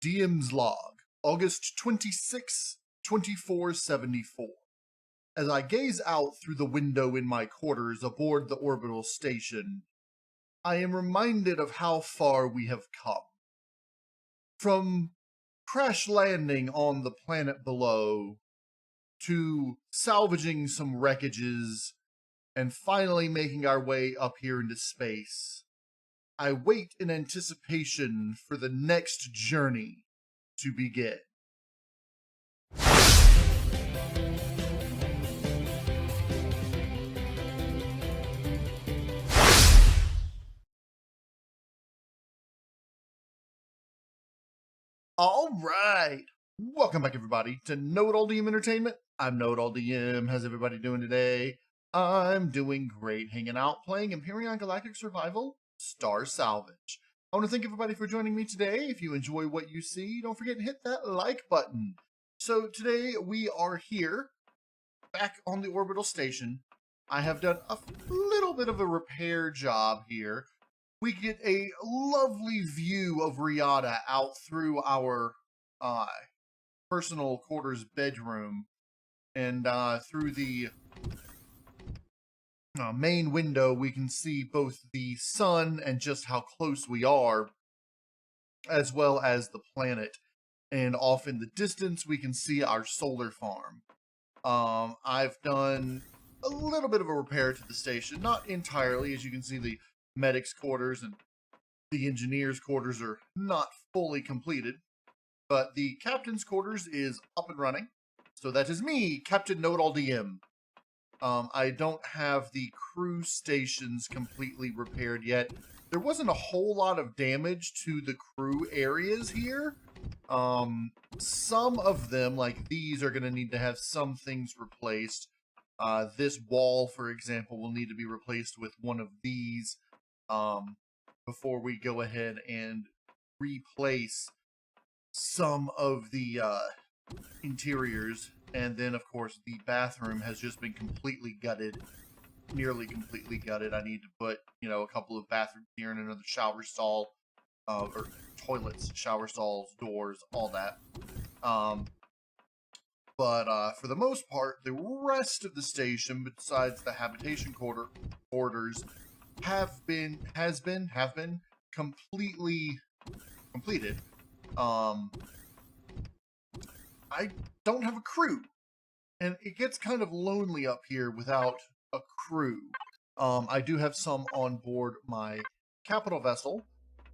DM's log, August 26, 2474. As I gaze out through the window in my quarters aboard the orbital station, I am reminded of how far we have come. From crash landing on the planet below, to salvaging some wreckages, and finally making our way up here into space. I wait in anticipation for the next journey to begin. All right. Welcome back, everybody, to KnowItAllDM Entertainment. I'm KnowItAllDM. How's everybody doing today? I'm doing great, hanging out, playing Empyrion Galactic Survival, Star Salvage. I want to thank everybody for joining me today. If you enjoy what you see, don't forget to hit that like button. So today we are here, back on the orbital station. I have done a little bit of a repair job here. We get a lovely view of Riata out through our personal quarters bedroom, and through the main window we can see both the sun and just how close we are, as well as the planet. And off in the distance we can see our solar farm. I've done a little bit of a repair to the station, not entirely. As you can see, the medics' quarters and the engineers' quarters are not fully completed, but the captain's quarters is up and running. So that is me, Captain KnowItAllDM. I don't have the crew stations completely repaired yet. There wasn't a whole lot of damage to the crew areas here. Some of them, like these, are going to need to have some things replaced. This wall, for example, will need to be replaced with one of these before we go ahead and replace some of the interiors. And then, of course, the bathroom has just been completely gutted, nearly completely gutted. I need to put, a couple of bathrooms here and another shower stall, or toilets, shower stalls, doors, all that. But for the most part, the rest of the station, besides the habitation quarters, have been completely completed. I don't have a crew, and it gets kind of lonely up here without a crew. I do have some on board my capital vessel,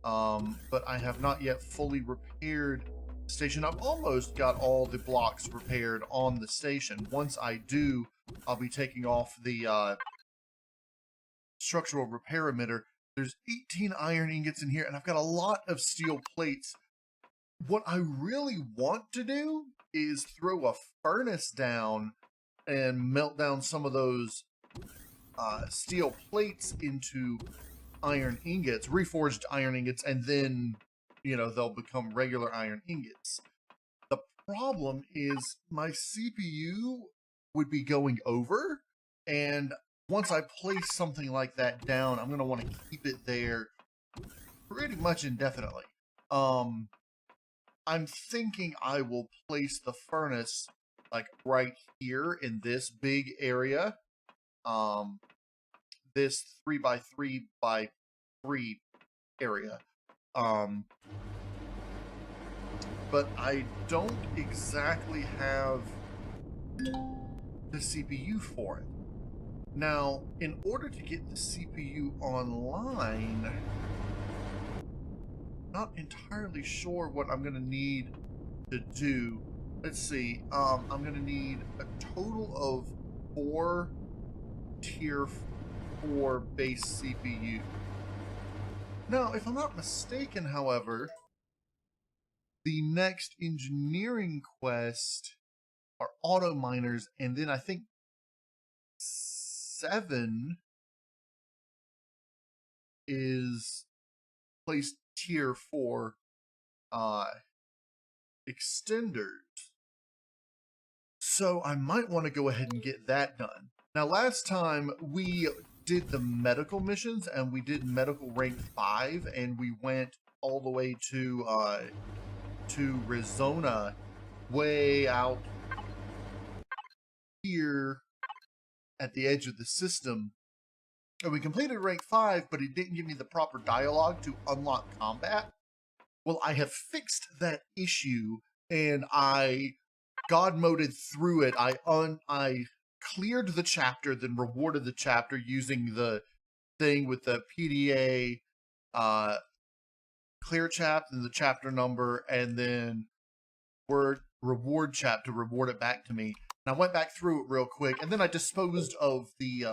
but I have not yet fully repaired the station. I've almost got all the blocks repaired on the station. Once I do, I'll be taking off the structural repair emitter. There's 18 iron ingots in here, and I've got a lot of steel plates. What I really want to do is throw a furnace down and melt down some of those steel plates into iron ingots, reforged iron ingots, and then, they'll become regular iron ingots. The problem is my CPU would be going over, and once I place something like that down, I'm going to want to keep it there pretty much indefinitely. I'm thinking I will place the furnace like right here in this big area. This 3x3x3 area. But I don't exactly have the CPU for it. Now, in order to get the CPU online, not entirely sure what I'm going to need to do. Let's see. I'm going to need a total of 4 tier 4 base CPU. Now, if I'm not mistaken, however, the next engineering quest are auto miners, and then I think 7 is placed tier 4 extenders. So I might want to go ahead and get that done. Now, last time we did the medical missions, and we did medical rank 5, and we went all the way to to Rizona, way out here at the edge of the system. And we completed rank 5, but it didn't give me the proper dialogue to unlock combat. Well, I have fixed that issue, and I God moded through it. I cleared the chapter, then rewarded the chapter using the thing with the PDA clear chapter and the chapter number, and then reward chapter to reward it back to me. And I went back through it real quick, and then I disposed of the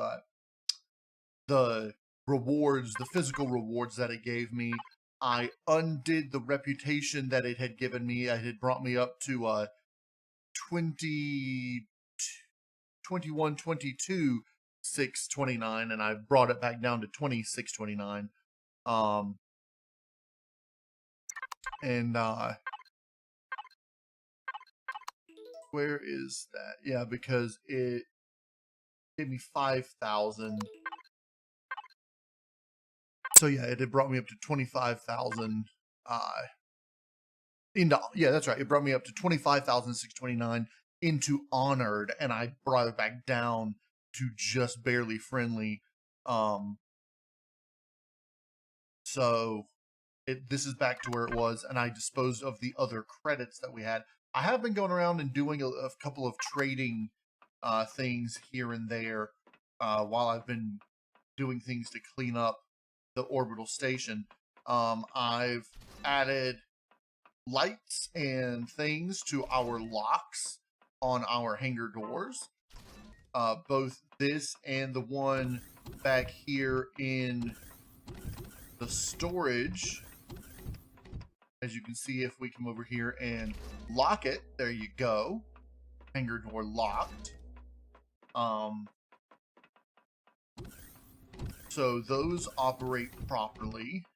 rewards, the physical rewards that it gave me. I undid the reputation that it had given me. It had brought me up to 21, 22, 629, and I brought it back down to 2629. And where is that? Yeah, because it gave me 5,000. So yeah, it had brought me up to 25,000. Yeah, that's right. It brought me up to 25,629 into honored, and I brought it back down to just barely friendly. So this is back to where it was, and I disposed of the other credits that we had. I have been going around and doing a couple of trading things here and there while I've been doing things to clean up the orbital station. I've added lights and things to our locks on our hangar doors. Both this and the one back here in the storage. As you can see, if we come over here and lock it, there you go. Hangar door locked. So those operate properly.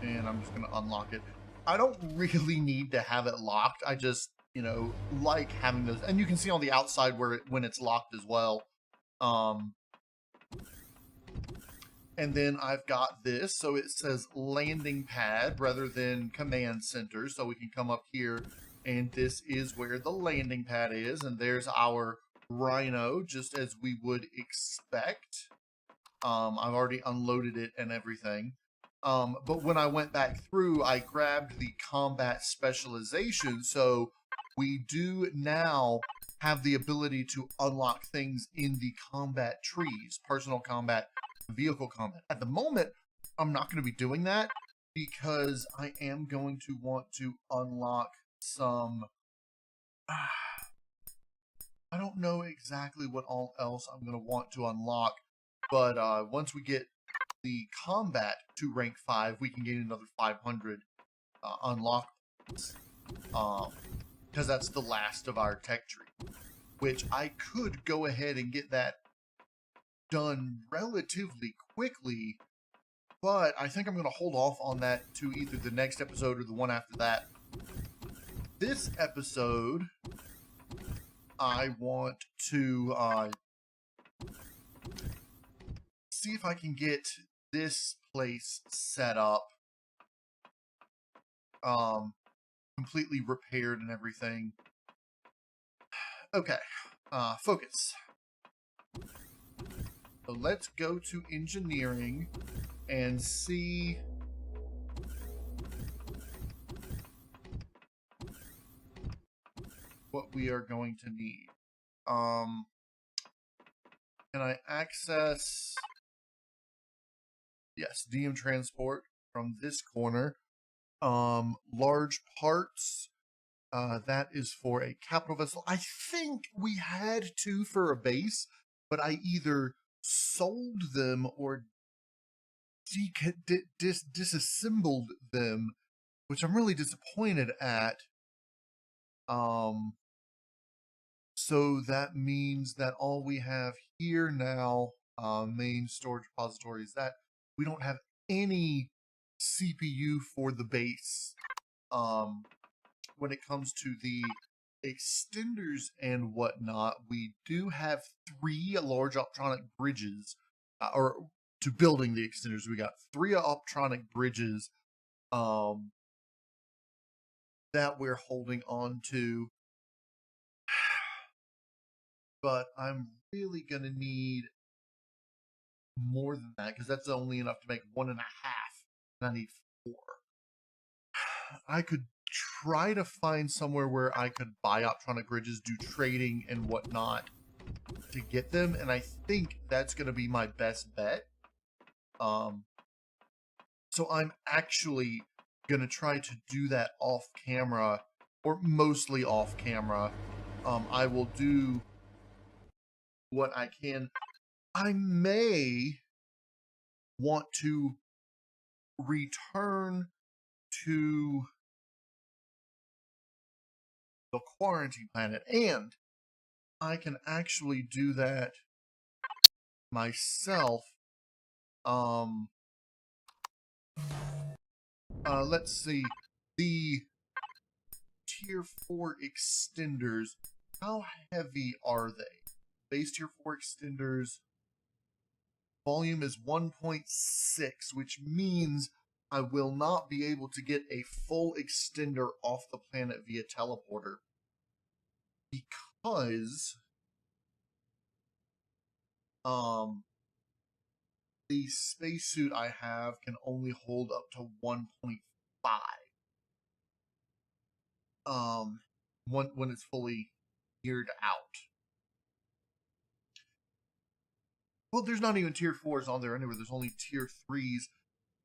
And I'm just going to unlock it. I don't really need to have it locked. I just, like having those. And you can see on the outside when it's locked as well. And then I've got this, so it says landing pad rather than command center. So we can come up here, and this is where the landing pad is. And there's our Rhino, just as we would expect. I've already unloaded it and everything. But when I went back through, I grabbed the combat specialization. So we do now have the ability to unlock things in the combat trees, personal combat, vehicle combat. At the moment, I'm not going to be doing that because I am going to want to unlock some... I don't know exactly what all else I'm going to want to unlock, but once we get the combat to rank 5, we can gain another 500 unlock points, because that's the last of our tech tree, which I could go ahead and get that done relatively quickly, but I think I'm going to hold off on that to either the next episode or the one after that. This episode, I want to see if I can get this place set up, completely repaired and everything. Okay, focus. So let's go to engineering and see what we are going to need. Can I access... Yes, DM transport from this corner. Large parts. That is for a capital vessel. I think we had 2 for a base, but I either sold them or disassembled them, which I'm really disappointed at. So that means that all we have here now, main storage repository, is that we don't have any CPU for the base. When it comes to the extenders and whatnot, we do have 3 large optronic bridges, or to building the extenders, we got 3 optronic bridges um, that we're holding on to. But I'm really going to need more than that because that's only enough to make 1.5. And I need 4. I could try to find somewhere where I could buy optronic bridges, do trading and whatnot to get them, and I think that's going to be my best bet. So I'm actually going to try to do that off camera, or mostly off camera. I will do what I can. I may want to return to the quarantine planet, and I can actually do that myself. Let's see, the tier 4 extenders, how heavy are they? Base tier 4 extenders, volume is 1.6, which means I will not be able to get a full extender off the planet via teleporter because the spacesuit I have can only hold up to 1.5 when it's fully geared out. Well, there's not even tier 4s on there anyway. There's only tier 3s.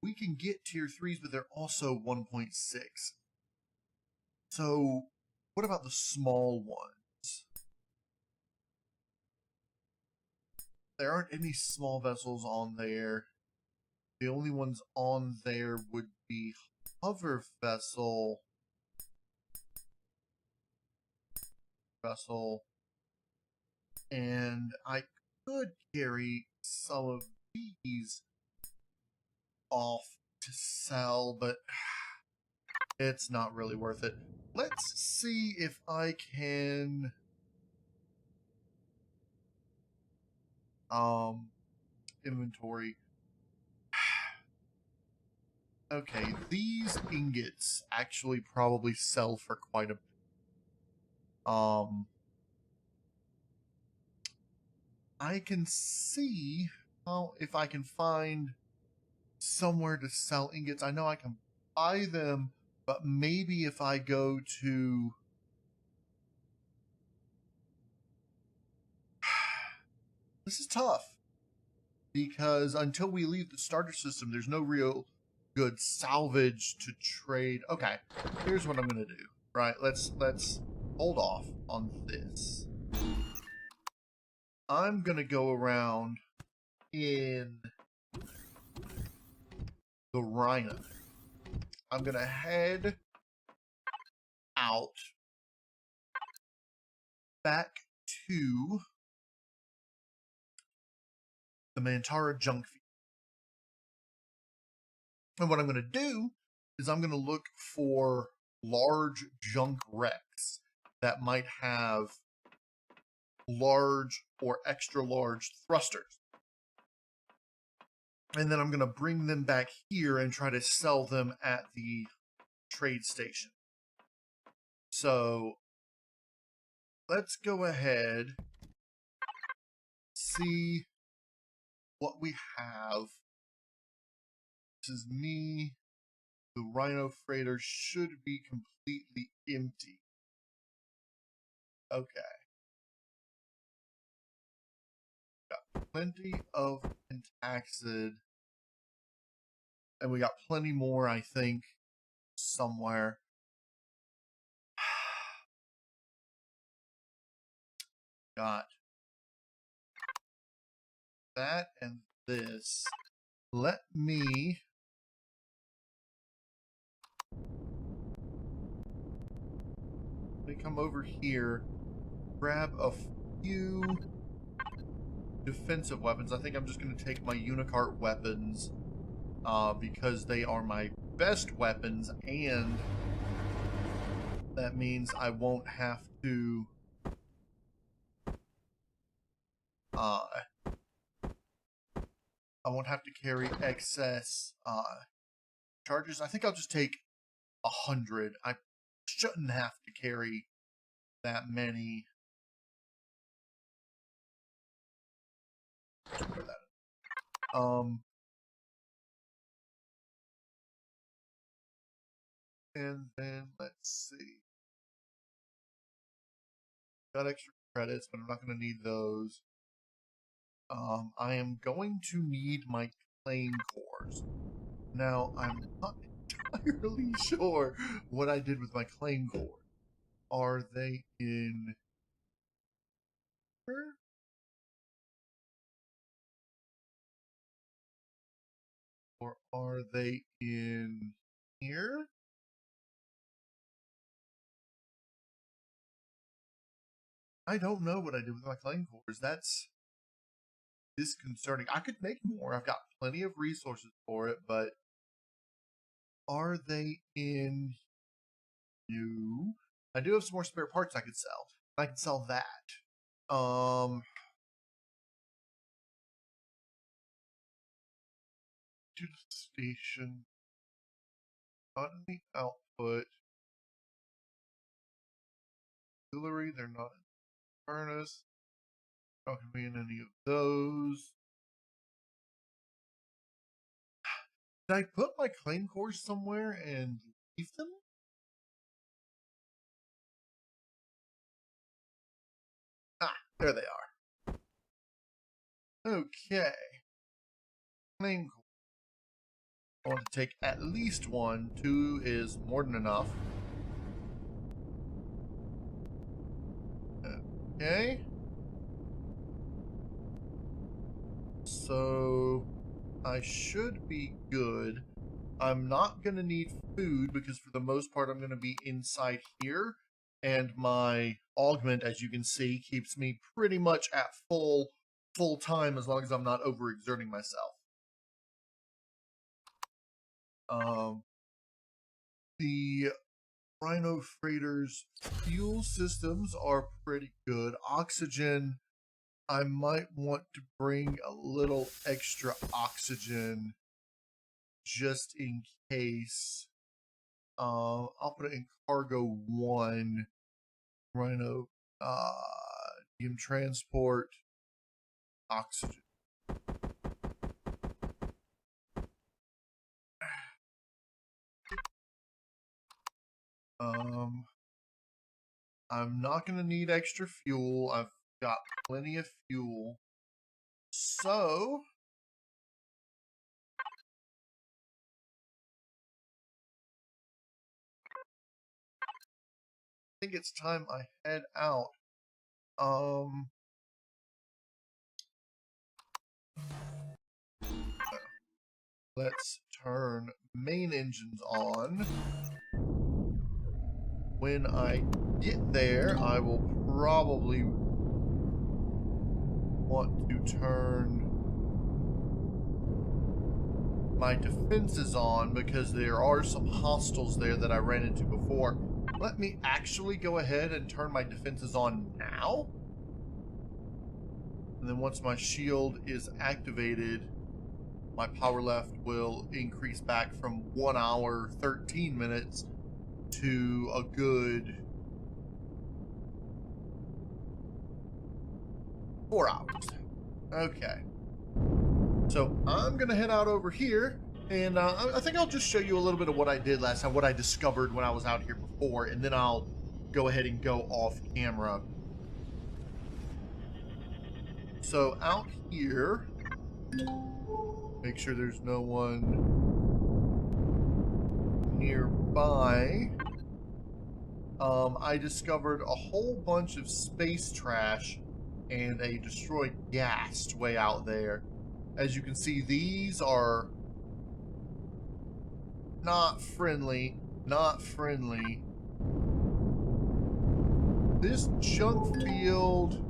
We can get tier 3s, but they're also 1.6. So, what about the small ones? There aren't any small vessels on there. The only ones on there would be hover vessel, and I could carry some of these off to sell, but it's not really worth it. Let's see if I can inventory. Okay, these ingots actually probably sell for quite a I can see how if I can find somewhere to sell ingots. I know I can buy them, but maybe if I go to this is tough because until we leave the starter system, there's no real good salvage to trade. Okay, here's what I'm gonna do. Right, let's hold off on this. I'm gonna go around in the Rhino. I'm gonna head out back to the Mantara junk field. And what I'm going to do is I'm going to look for large junk wrecks that might have large or extra large thrusters. And then I'm going to bring them back here and try to sell them at the trade station. So let's go ahead, see what we have. This is me. The Rhino freighter should be completely empty. Okay. Got plenty of pentaxid. And we got plenty more, I think, somewhere. Got that and this. Let me come over here, grab a few defensive weapons. I think I'm just going to take my Unicart weapons because they are my best weapons, and that means I won't have to carry excess charges. I think I'll just take 100. I shouldn't have to carry that many. And then let's see. Got extra credits, but I'm not going to need those. I am going to need my claim cores. Now, I'm not entirely sure what I did with my claim cores. Are they in here? Or are they in here? I don't know what I did with my claim cores. That's disconcerting. I could make more. I've got plenty of resources for it, but are they in you? I do have some more spare parts I could sell. I can sell that. To the station. Not in the output. Auxiliary, they're not in the furnace. Not going to be in any of those. Did I put my claim cores somewhere and leave them? Ah, there they are. Okay. Claim core. I want to take at least one. 2 is more than enough. Okay. So I should be good. I'm not going to need food because for the most part I'm going to be inside here. And my augment, as you can see, keeps me pretty much at full time as long as I'm not overexerting myself. The Rhino Freighter's fuel systems are pretty good. Oxygen, I might want to bring a little extra oxygen just in case. I'll put it in cargo 1. Rhino, you can transport oxygen. I'm not going to need extra fuel. I've got plenty of fuel. So, I think it's time I head out. Let's turn main engines on. When I get there, I will probably want to turn my defenses on because there are some hostiles there that I ran into before. Let me actually go ahead and turn my defenses on now. And then once my shield is activated, my power left will increase back from 1 hour, 13 minutes to a good 4 hours. Okay. So I'm going to head out over here, and I think I'll just show you a little bit of what I did last time, what I discovered when I was out here before, and then I'll go ahead and go off camera. So out here, make sure there's no one nearby. I discovered a whole bunch of space trash and a destroyed ghast way out there. As you can see, these are not friendly, not friendly. This junk field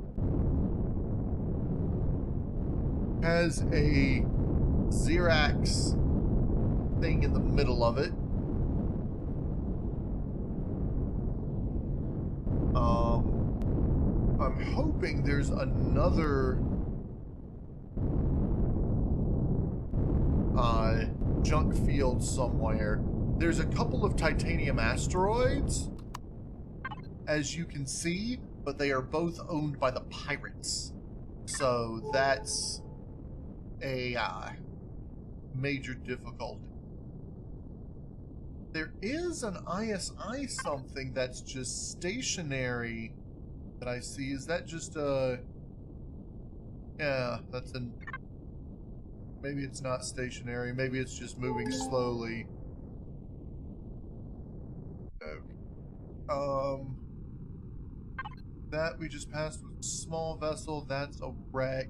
has a Xerax thing in the middle of it. I'm hoping there's another junk field somewhere. There's a couple of titanium asteroids, as you can see, but they are both owned by the pirates. So that's a major difficulty. There is an ISI something that's just stationary that I see. Is that just a... Yeah, that's an... Maybe it's not stationary. Maybe it's just moving slowly. Okay. That we just passed with small vessel. That's a wreck.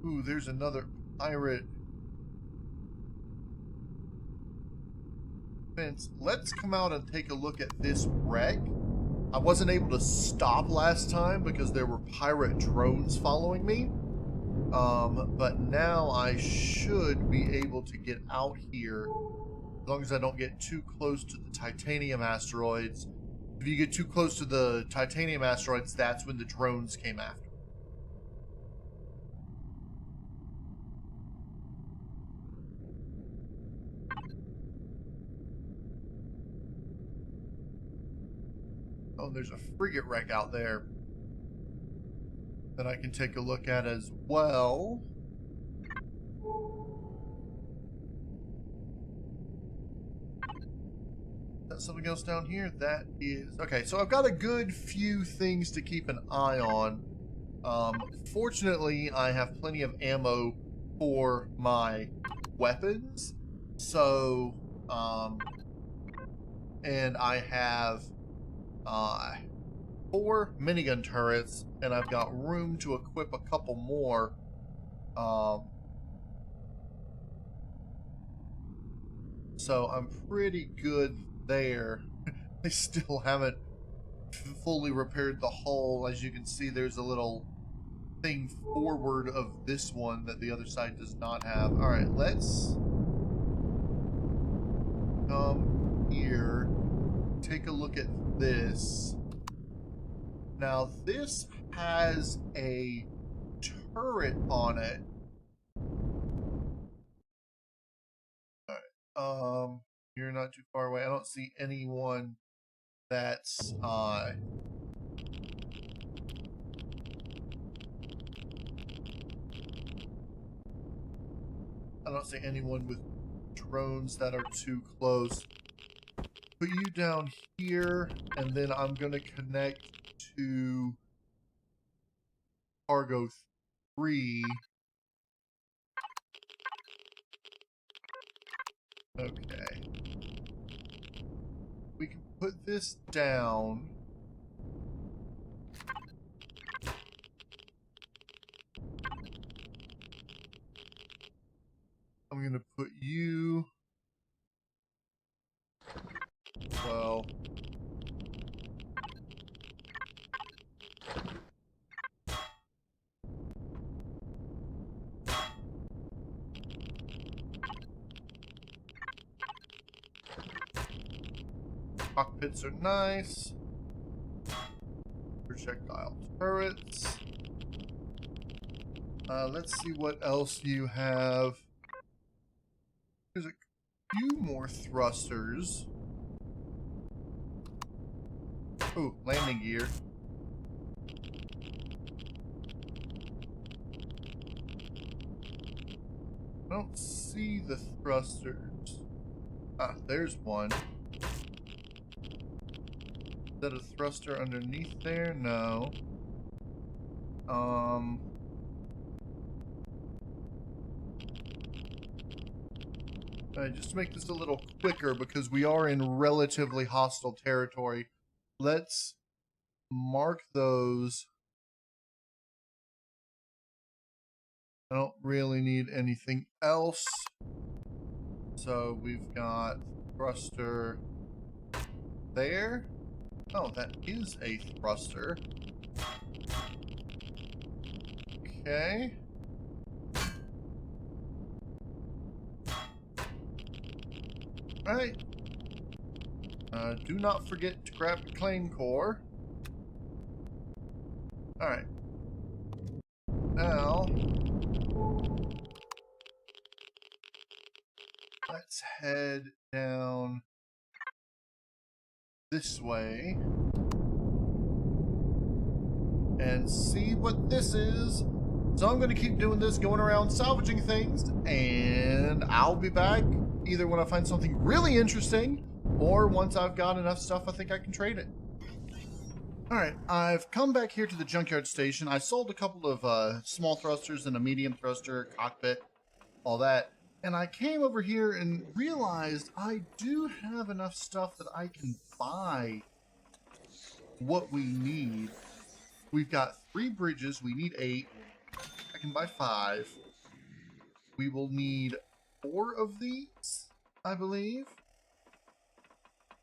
Ooh, there's another pirate fence. Let's come out and take a look at this wreck. I wasn't able to stop last time because there were pirate drones following me. But now I should be able to get out here as long as I don't get too close to the titanium asteroids. If you get too close to the titanium asteroids, that's when the drones came after. Oh, there's a frigate wreck out there that I can take a look at as well. Is that something else down here? That is... Okay, so I've got a good few things to keep an eye on. Fortunately, I have plenty of ammo for my weapons. So, and I have 4 minigun turrets, and I've got room to equip a couple more. So I'm pretty good there. I still haven't fully repaired the hull. As you can see, there's a little thing forward of this one that the other side does not have. Alright, let's come here, take a look at this. Now, this has a turret on it. Alright, you're not too far away. I don't see anyone that's, I don't see anyone with drones that are too close. Put you down here, and then I'm going to connect to Cargo 3. Okay. We can put this down. I'm going to put you... Well... Cockpits are nice. Projectile turrets. Let's see what else you have. There's a few more thrusters. Ooh, landing gear. I don't see the thrusters. Ah, there's one. Is that a thruster underneath there? No. Just to make this a little quicker, because we are in relatively hostile territory, let's mark those. I don't really need anything else. So we've got thruster there. Oh, that is a thruster. Okay. Alright. Do not forget to grab the claim core. Alright. Now... let's head down this way and see what this is. So I'm going to keep doing this, going around salvaging things, and I'll be back either when I find something really interesting or once I've got enough stuff I think I can trade it. Alright, I've come back here to the junkyard station. I sold a couple of small thrusters and a medium thruster, cockpit, all that. And I came over here and realized I do have enough stuff that I can buy what we need. We've got 3 bridges. We need 8. I can buy 5. We will need 4 of these, I believe.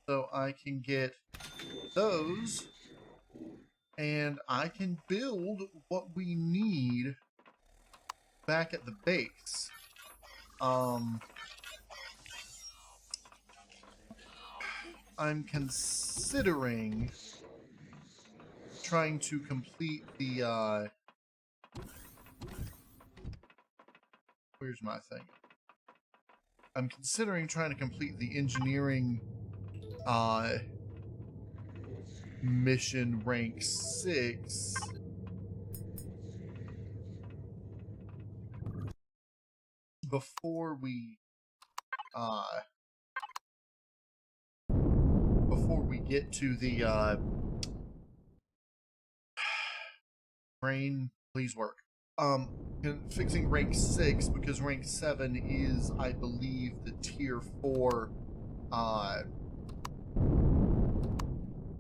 So I can get those. And I can build what we need back at the base. I'm considering trying to complete the, where's my thing? I'm considering trying to complete the engineering, mission rank 6 before we get to the brain, please work. Fixing rank 6 because rank 7 is, I believe, the tier 4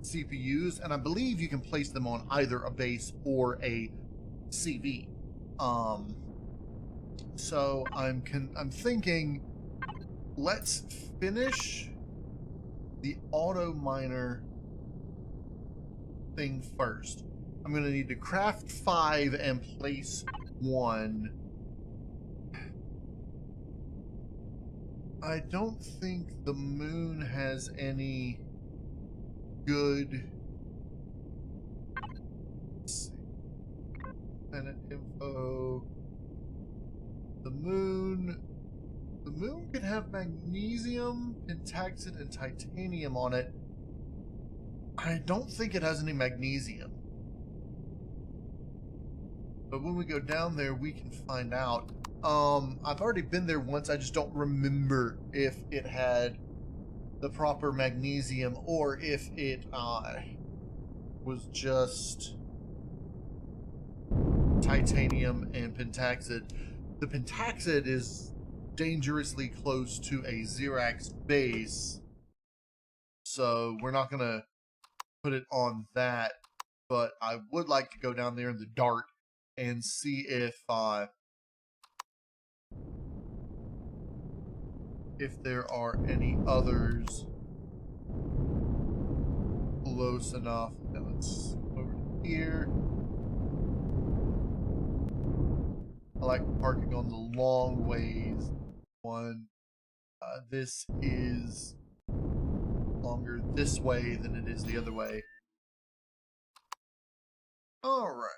CPUs, and I believe you can place them on either a base or a CV. So I'm thinking, let's finish the auto miner thing first. I'm gonna need to craft 5 and place 1. I don't think the moon has any good, let's see, planet info. The moon could have magnesium, pentaxid, and titanium on it. I don't think it has any magnesium. But when we go down there, we can find out. I've already been there once. I just don't remember if it had the proper magnesium or if it was just titanium and pentaxid. The pentaxid is dangerously close to a Xerax base, so we're not gonna put it on that. But I would like to go down there in the dart and see if there are any others close enough. Now let's over here. I like parking on the long ways one. This is longer this way than it is the other way. All right.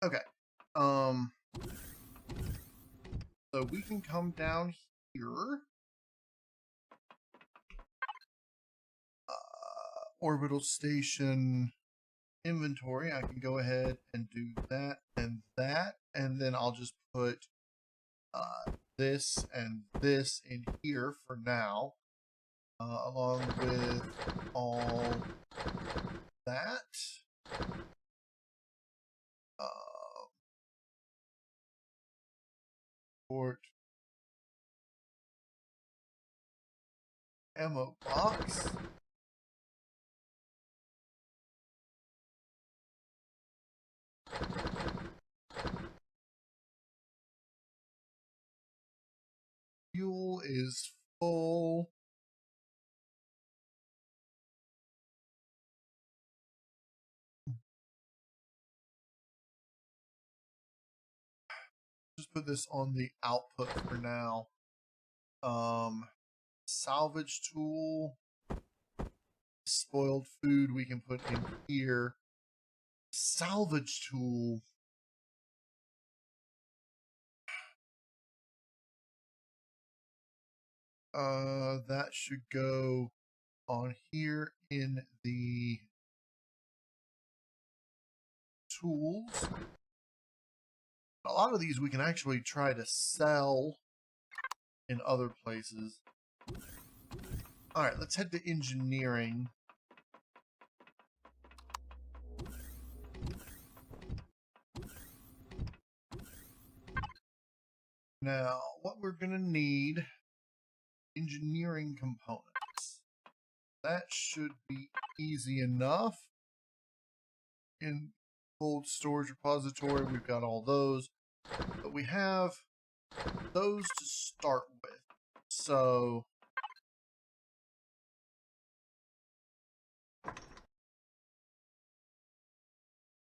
Okay. So we can come down here. Orbital station inventory. I can go ahead and do that, and then I'll just put this and this in here for now, along with all that. Port ammo box. Fuel is full. Just put this on the output for now. Salvage tool. Spoiled food we can put in here. Salvage tool. That should go on here in the tools. A lot of these we can actually try to sell in other places. All right, let's head to engineering. Now, what we're going to need, engineering components. That should be easy enough. In cold storage repository, we've got all those. But we have those to start with. So, all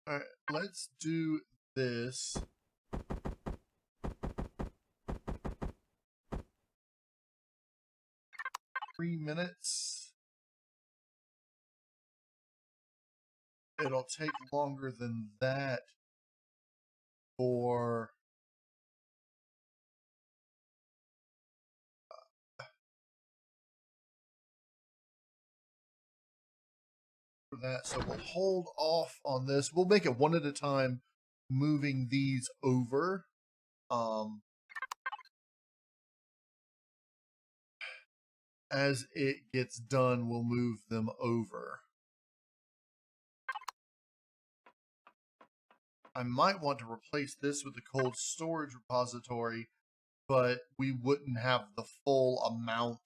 right, let's do this. Three minutes. It'll take longer than that for that. So we'll hold off on this. We'll make it one at a time, moving these over. As it gets done, we'll move them over. I might want to replace this with the cold storage repository, but we wouldn't have the full amount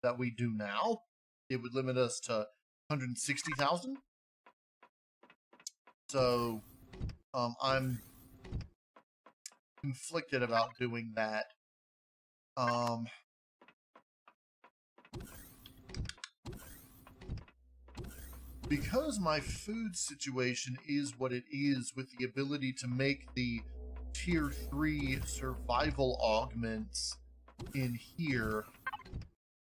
that we do now. It would limit us to 160,000. So I'm conflicted about doing that. Because my food situation is what it is, with the ability to make the tier 3 survival augments in here,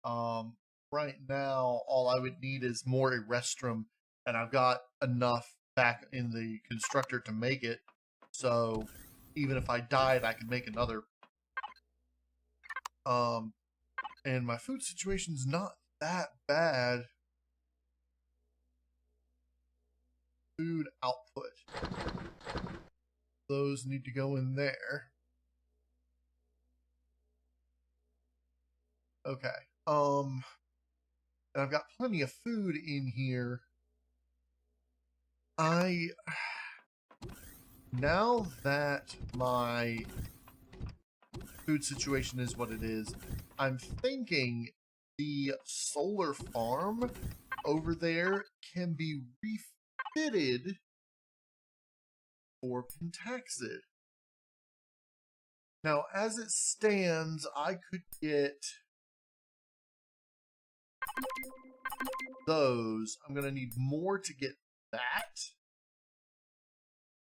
right now all I would need is more Erestrum, and I've got enough back in the constructor to make it, so even if I died I could make another. And my food situation's not that bad. Food output, those need to go in there. Okay. And I've got plenty of food in here. Now that my food situation is what it is, I'm thinking the solar farm over there can be refitted for Pentaxid. Now, as it stands, I could get those. I'm going to need more to get that.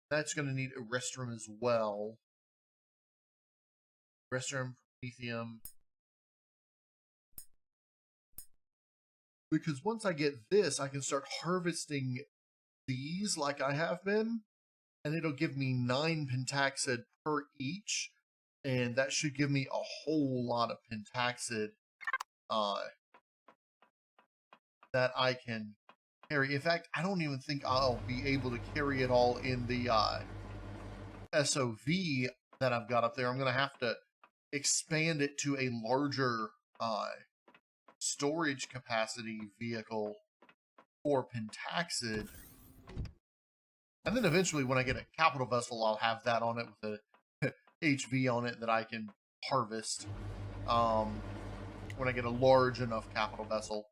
That's going to need Erestrum as well. Erestrum, Promethium. Because once I get this, I can start harvesting these like I have been. And it'll give me 9 Pentaxid per each. And that should give me a whole lot of Pentaxid that I can carry. In fact, I don't even think I'll be able to carry it all in the SOV that I've got up there. I'm going to have to expand it to a larger storage capacity vehicle for Pentaxid. And then eventually when I get a capital vessel, I'll have that on it with a HV on it that I can harvest when I get a large enough capital vessel.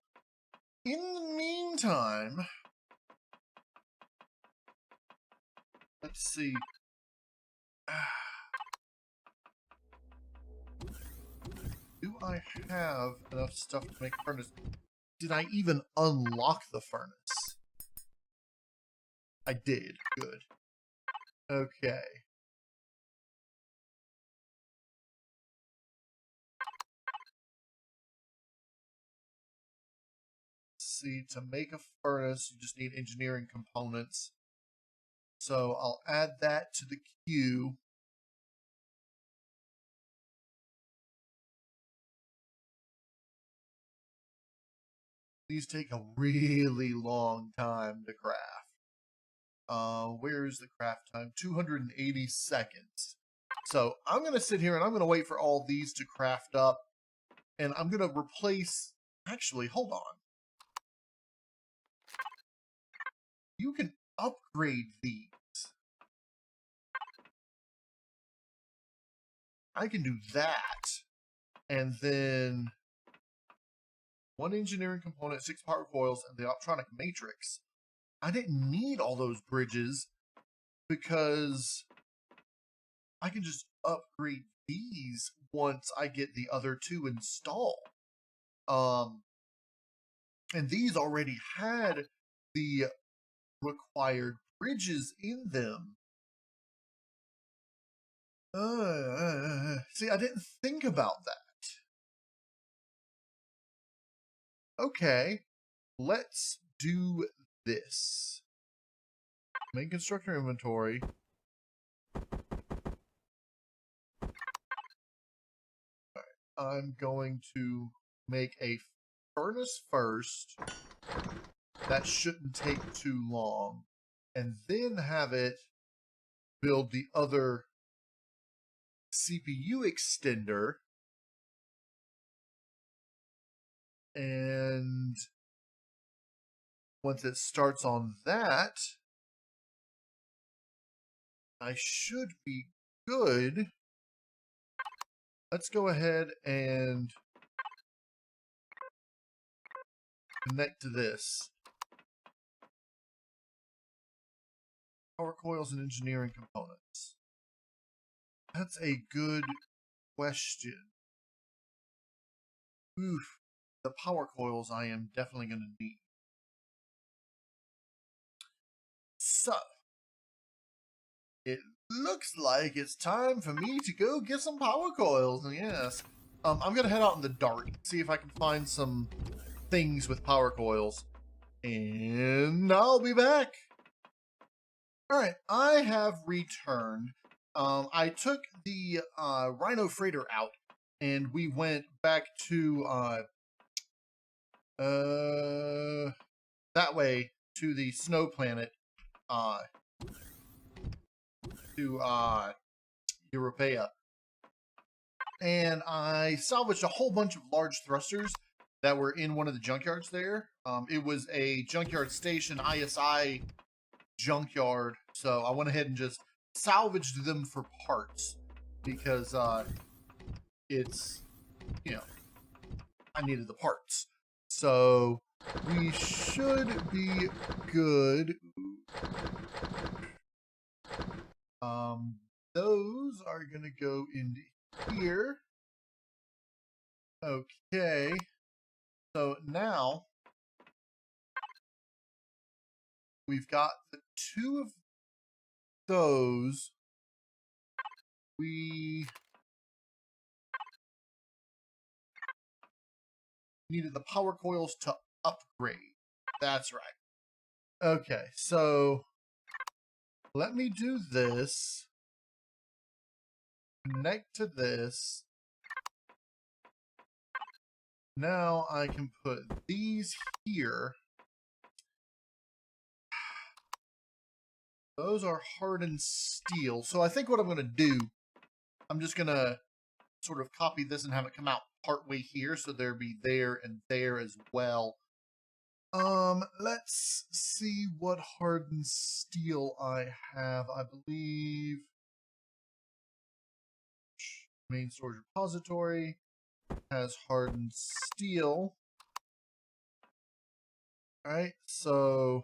In the meantime, let's see. Do I have enough stuff to make a furnace? Did I even unlock the furnace? I did. Good. Okay. See, to make a furnace, you just need engineering components. So I'll add that to the queue. These take a really long time to craft. Where's the craft time? 280 seconds. So I'm going to sit here and I'm going to wait for all these to craft up. And I'm going to replace... Actually, hold on. You can upgrade these. I can do that. And then 1 engineering component, 6 power coils, and the optronic matrix. I didn't need all those bridges because I can just upgrade these once I get the other 2 installed. And these already had the required bridges in them. See, I didn't think about that. Okay, let's do this. Main constructor inventory. I'm going to make a furnace first. That shouldn't take too long. And then have it build the other CPU extender. And once it starts on that, I should be good. Let's go ahead and connect to this. Power coils and engineering components. That's a good question. Oof. The power coils I am definitely going to need. So, it looks like it's time for me to go get some power coils. And yes, I'm going to head out in the dark, see if I can find some things with power coils. And I'll be back. Alright, I have returned. I took the Rhino Freighter out, and we went back to that way to the snow planet, to Europea. And I salvaged a whole bunch of large thrusters that were in one of the junkyards there. It was a junkyard station, ISI junkyard, so I went ahead and just salvaged them for parts because it's, you know, I needed the parts. So we should be good. Those are gonna go into here. Okay. So now we've got the 2 of those. We needed the power coils to upgrade. That's right. Okay, so let me do this. Connect to this. Now I can put these here. Those are hardened steel. So I think what I'm going to do, I'm just going to sort of copy this and have it come out partway here. So there'll be there and there as well. Let's see what hardened steel I have. I believe main storage repository has hardened steel. All right, so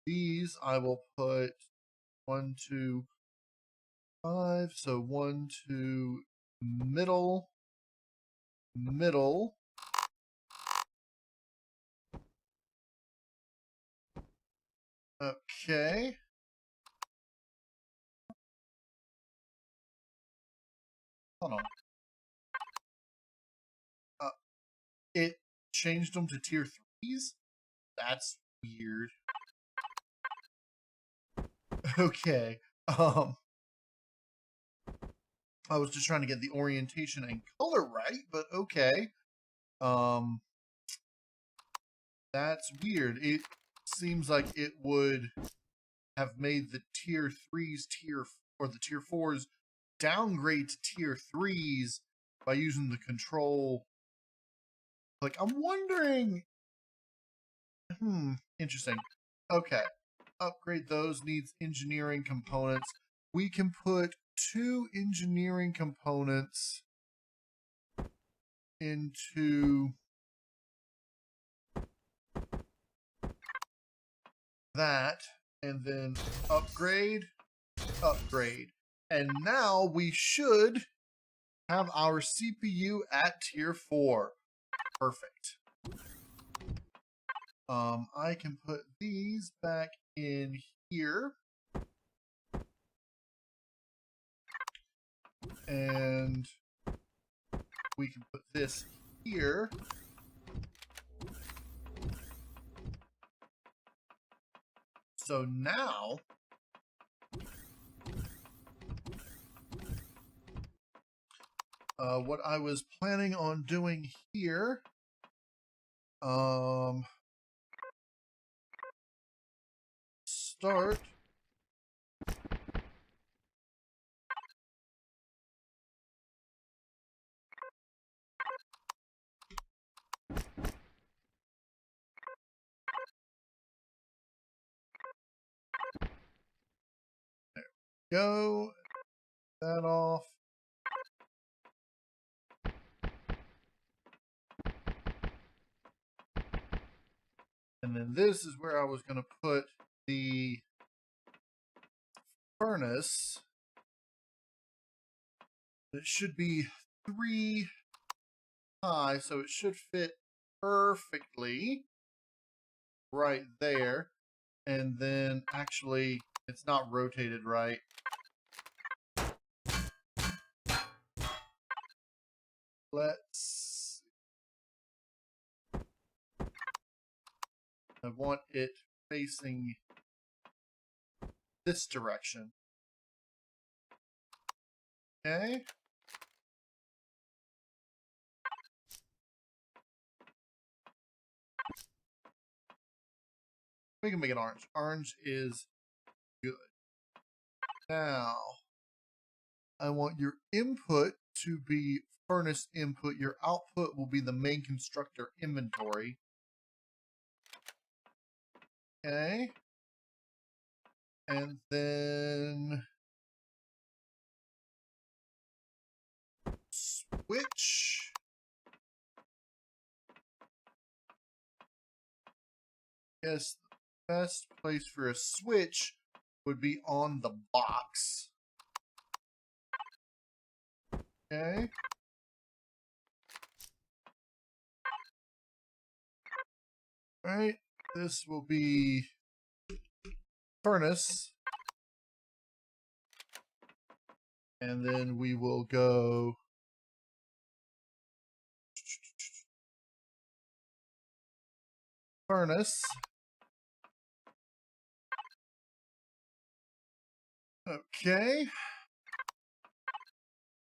these I will put 1, 2, 5. So 1, 2, middle, middle. Okay. Hold on. It changed them to tier 3s? That's weird. Okay. I was just trying to get the orientation and color right, but okay. That's weird. It seems like it would have made the tier 3s or the tier 4s downgrade to tier 3s by using the control. Like, I'm wondering. Interesting. Okay. Upgrade those, needs engineering components. We can put 2 engineering components into that, and then upgrade. And now we should have our CPU at tier 4. Perfect. I can put these back in here. And we can put this here. So now what I was planning on doing here, start go that off. And then this is where I was going to put the furnace. It should be 3 high, so it should fit perfectly right there. And then actually, it's not rotated right. Let's. I want it facing this direction. Okay. We can make it orange. Orange is good. Now, I want your input to be furnace input. Your output will be the main constructor inventory. Okay. And then switch. Yes, the best place for a switch would be on the box. Okay. All right. This will be furnace. And then we will go furnace. Okay.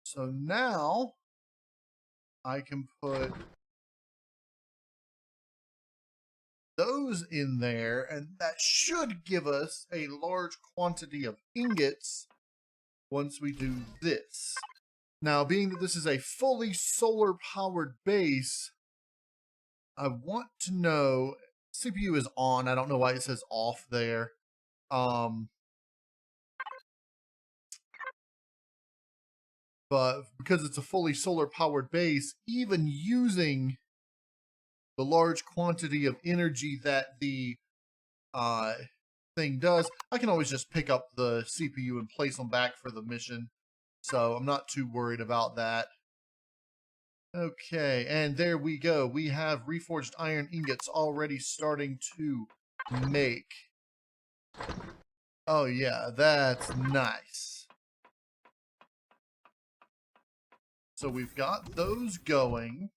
So now I can put those in there, and that should give us a large quantity of ingots once we do this. Now, being that this is a fully solar powered base, I want to know, CPU is on. I don't know why it says off there. But because it's a fully solar powered base, even using the large quantity of energy that the thing does, I can always just pick up the CPU and place them back for the mission. So I'm not too worried about that. Okay, and there we go. We have reforged iron ingots already starting to make. Oh yeah, that's nice. So we've got those going.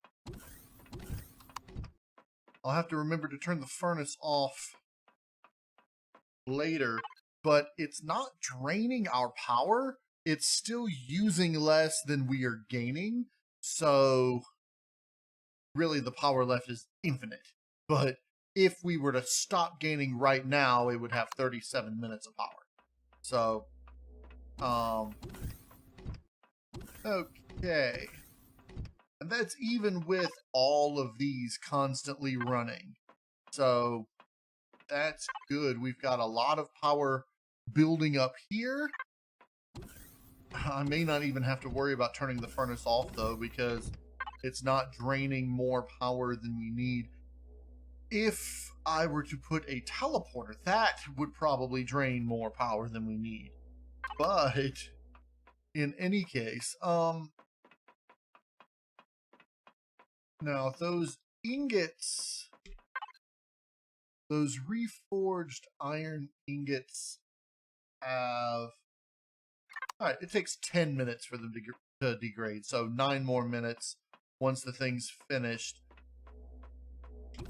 I'll have to remember to turn the furnace off later, but it's not draining our power. It's still using less than we are gaining. So really the power left is infinite. But if we were to stop gaining right now, it would have 37 minutes of power. So, okay. And that's even with all of these constantly running. So, that's good. We've got a lot of power building up here. I may not even have to worry about turning the furnace off, though, because it's not draining more power than we need. If I were to put a teleporter, that would probably drain more power than we need. But in any case, now those ingots, those reforged iron ingots have, all right, it takes 10 minutes for them to degrade, so 9 more minutes once the thing's finished,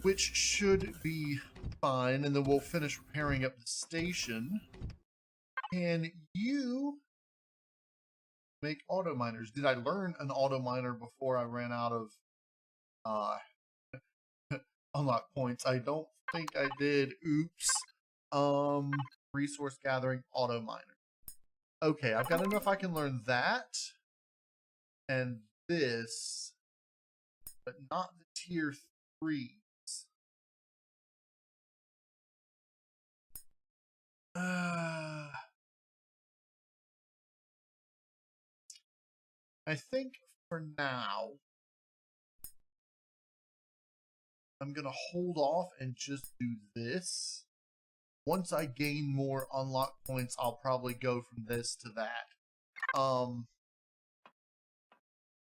which should be fine, and then we'll finish repairing up the station. Can you make auto miners? Did I learn an auto miner before I ran out of unlock points? I don't think I did. Oops. Resource gathering, auto miner. Okay, I've got enough I can learn that and this, but not the tier 3s. I think for now, I'm going to hold off and just do this. Once I gain more unlock points, I'll probably go from this to that.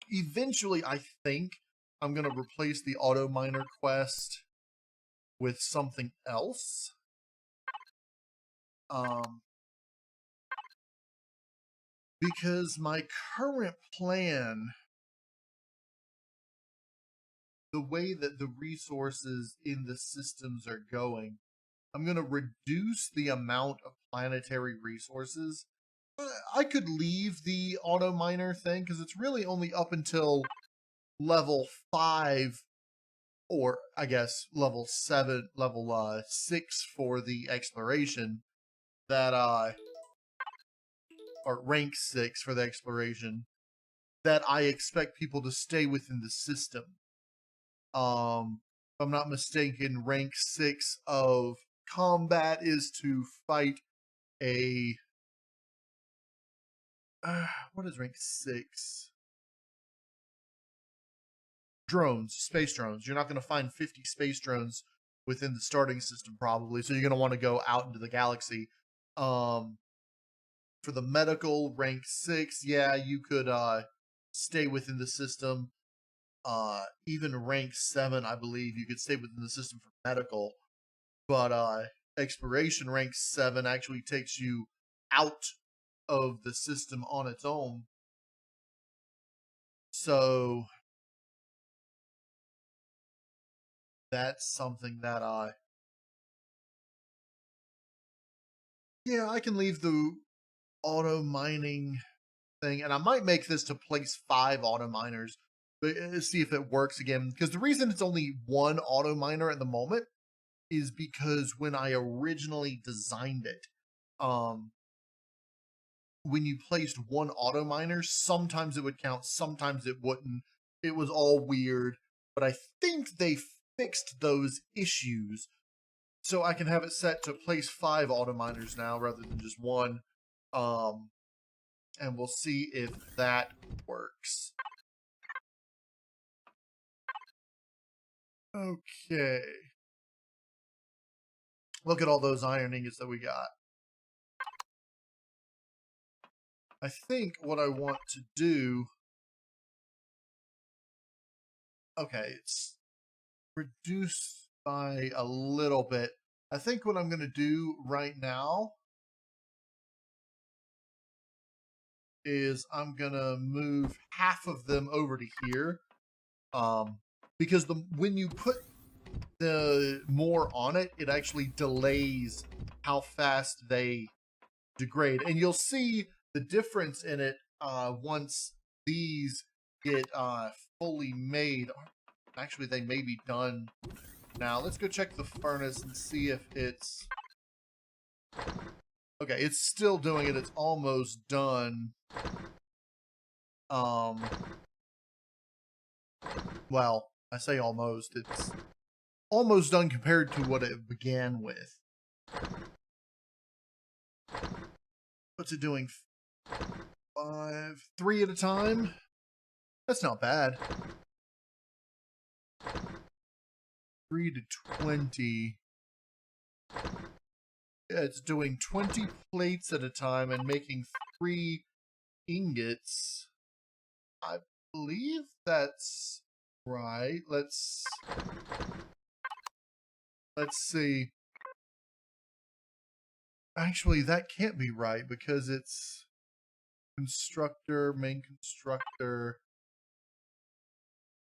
Eventually, I think I'm going to replace the auto miner quest with something else. Because my current plan, the way that the resources in the systems are going, I'm going to reduce the amount of planetary resources. I could leave the auto miner thing because it's really only up until level 5, or I guess level 7, level 6 for the exploration, that or rank 6 for the exploration, that I expect people to stay within the system. If I'm not mistaken, rank 6 of combat is to fight a what is rank 6? Drones, space drones. You're not going to find 50 space drones within the starting system probably, so you're going to want to go out into the galaxy. For the medical, rank 6, yeah, you could stay within the system. Even rank 7, I believe, you could stay within the system for medical. But exploration rank 7 actually takes you out of the system on its own. So that's something that yeah, I can leave the auto mining thing, and I might make this to place 5 auto miners, but see if it works again. Because the reason it's only 1 auto miner at the moment is because when I originally designed it, when you placed 1 auto miner, sometimes it would count, sometimes it wouldn't. It was all weird, but I think they fixed those issues, so I can have it set to place 5 auto miners now rather than just 1. And we'll see if that works. Okay. Look at all those iron ingots that we got. I think what I want to do... Okay, it's reduced by a little bit. I think what I'm going to do right now is I'm going to move half of them over to here. Because when you put the more on it, it actually delays how fast they degrade. And you'll see the difference in it once these get fully made. Actually, they may be done Now, let's go check the furnace and see if it's... Okay, it's still doing it. It's almost done. Well, I say almost. It's almost done compared to what it began with. What's it doing? 3 at a time? That's not bad. 3 to 20. Yeah, it's doing 20 plates at a time and making 3 ingots. I believe that's right. Let's see. Actually, that can't be right because it's constructor, main constructor.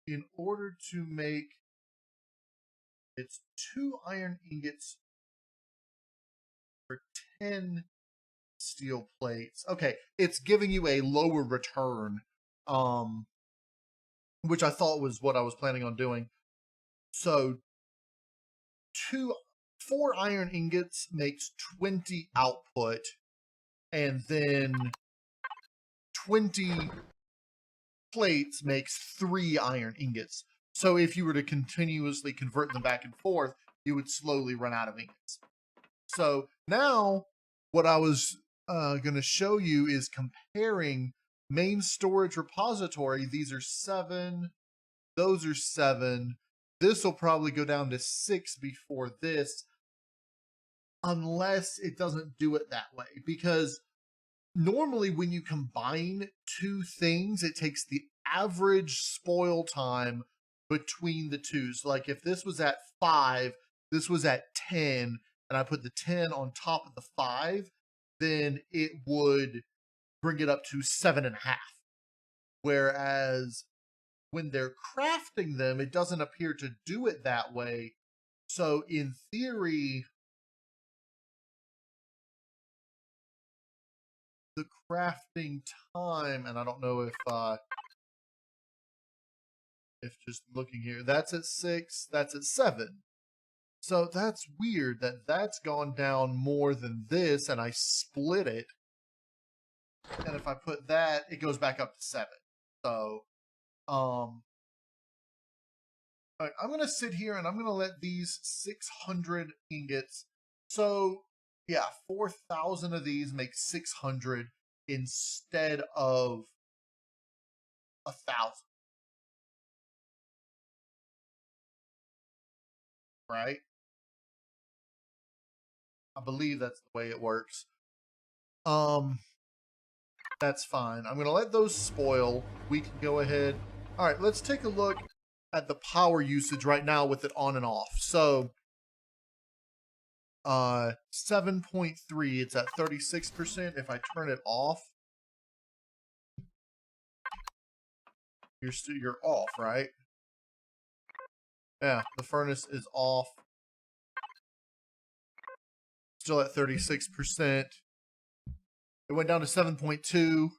In order to make, it's 2 iron ingots for 10 steel plates. Okay, it's giving you a lower return, which I thought was what I was planning on doing. So 4 iron ingots makes 20 output, and then 20 plates makes 3 iron ingots. So if you were to continuously convert them back and forth, you would slowly run out of ingots. So now what I was going to show you is comparing main storage repository. These are 7. Those are 7. This will probably go down to 6 before this, unless it doesn't do it that way. Because normally when you combine 2 things, it takes the average spoil time between the 2. So like if this was at 5, this was at 10, and I put the 10 on top of the 5, then it would bring it up to 7.5. Whereas when they're crafting them, it doesn't appear to do it that way. So in theory, the crafting time, and I don't know if just looking here, that's at 6, that's at 7. So that's weird that that's gone down more than this, and I split it. And if I put that, it goes back up to 7. So, all right, I'm going to sit here and I'm going to let these 600 ingots. So, yeah, 4,000 of these make 600 instead of 1,000. Right? I believe that's the way it works. That's fine. I'm going to let those spoil. We can go ahead. All right, let's take a look at the power usage right now with it on and off. So, 7.3, it's at 36%. If I turn it off, you're off, right? Yeah, the furnace is off. Still at 36%. It went down to 7.2.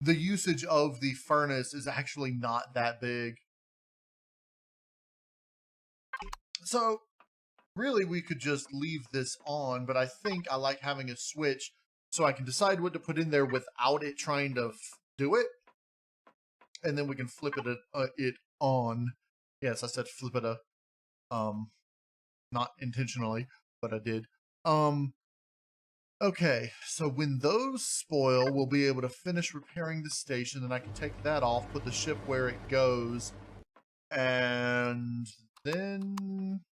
The usage of the furnace is actually not that big. So, really, we could just leave this on, but I think I like having a switch so I can decide what to put in there without it trying to do it. And then we can flip it on. Yes, I said flip it not intentionally, but I did. Okay, so when those spoil, we'll be able to finish repairing the station, and I can take that off, put the ship where it goes, and then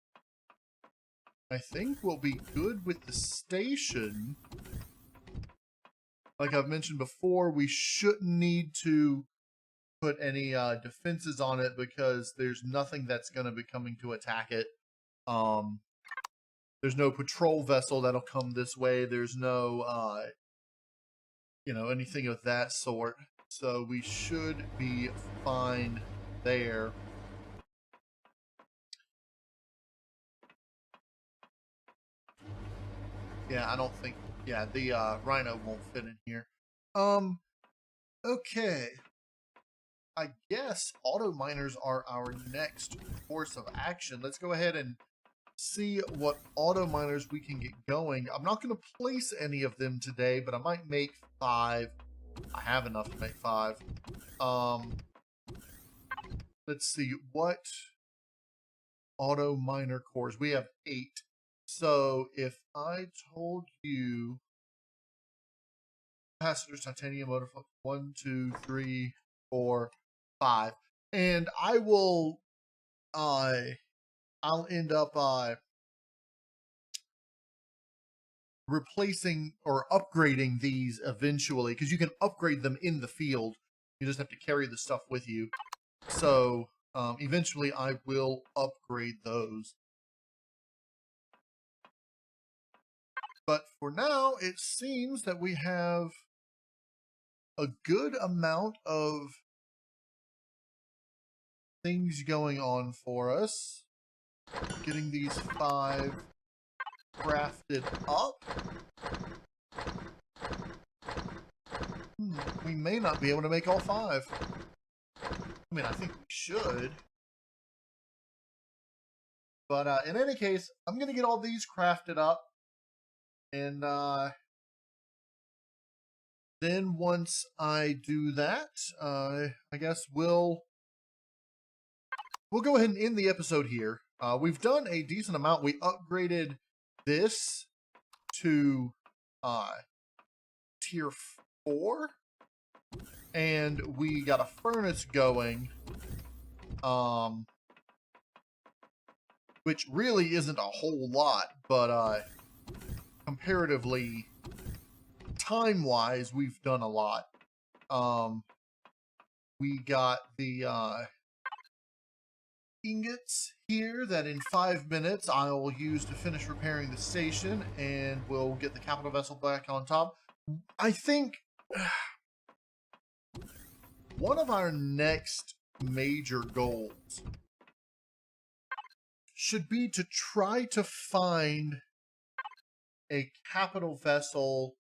I think we'll be good with the station. Like I've mentioned before, we shouldn't need to put any defenses on it because there's nothing that's going to be coming to attack it. There's no patrol vessel that'll come this way. There's no, anything of that sort. So we should be fine there. Yeah, I don't think, yeah, the Rhino won't fit in here. Okay. I guess auto miners are our next course of action. Let's go ahead and see what auto miners we can get going. I'm not going to place any of them today, but I might make 5. I have enough to make 5. Let's see, what auto miner cores? We have 8. So if I told you capacitors, titanium, motor flux, 1, 2, 3, 4, 5, and I will, I'll end up replacing or upgrading these eventually, because you can upgrade them in the field. You just have to carry the stuff with you. So eventually I will upgrade those. But for now, it seems that we have a good amount of things going on for us. Getting these 5 crafted up. We may not be able to make all 5. I mean, I think we should. But in any case, I'm going to get all these crafted up. And then once I do that, I guess we'll go ahead and end the episode here. We've done a decent amount. We upgraded this to tier 4. And we got a furnace going. Which really isn't a whole lot, but comparatively, time-wise, we've done a lot. We got the ingots here that in 5 minutes I will use to finish repairing the station, and we'll get the capital vessel back on top. I think one of our next major goals should be to try to find a capital vessel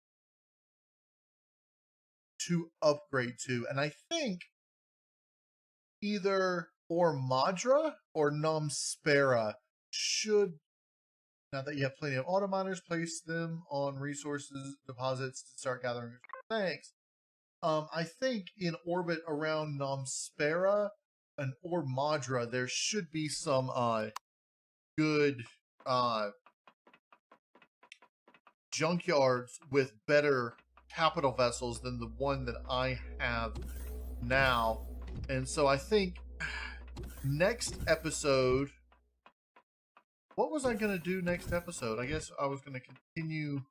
to upgrade to. And I think either Madra or Nomspera should, now that you have plenty of auto miners, place them on resources deposits to start gathering. Thanks. I think in orbit around Nomspera and or Madra, there should be some good junkyards with better capital vessels than the one that I have now. And so I think next episode, what was I going to do next episode? I guess I was going to continue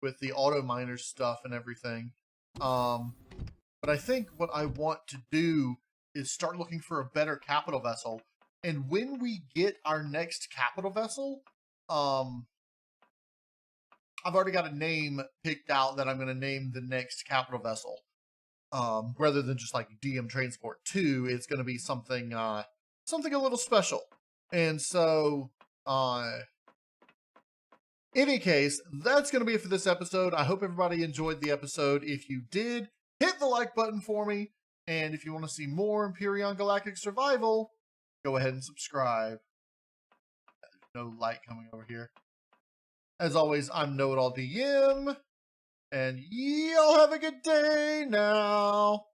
with the auto miner stuff and everything. But I think what I want to do is start looking for a better capital vessel. And when we get our next capital vessel, I've already got a name picked out that I'm going to name the next capital vessel. Rather than just like DM Transport 2, it's going to be something something a little special. And so, any case, that's going to be it for this episode. I hope everybody enjoyed the episode. If you did, hit the like button for me. And if you want to see more Empyrion Galactic Survival, go ahead and subscribe. There's no light coming over here. As always, I'm KnowItAllDM, and y'all have a good day now.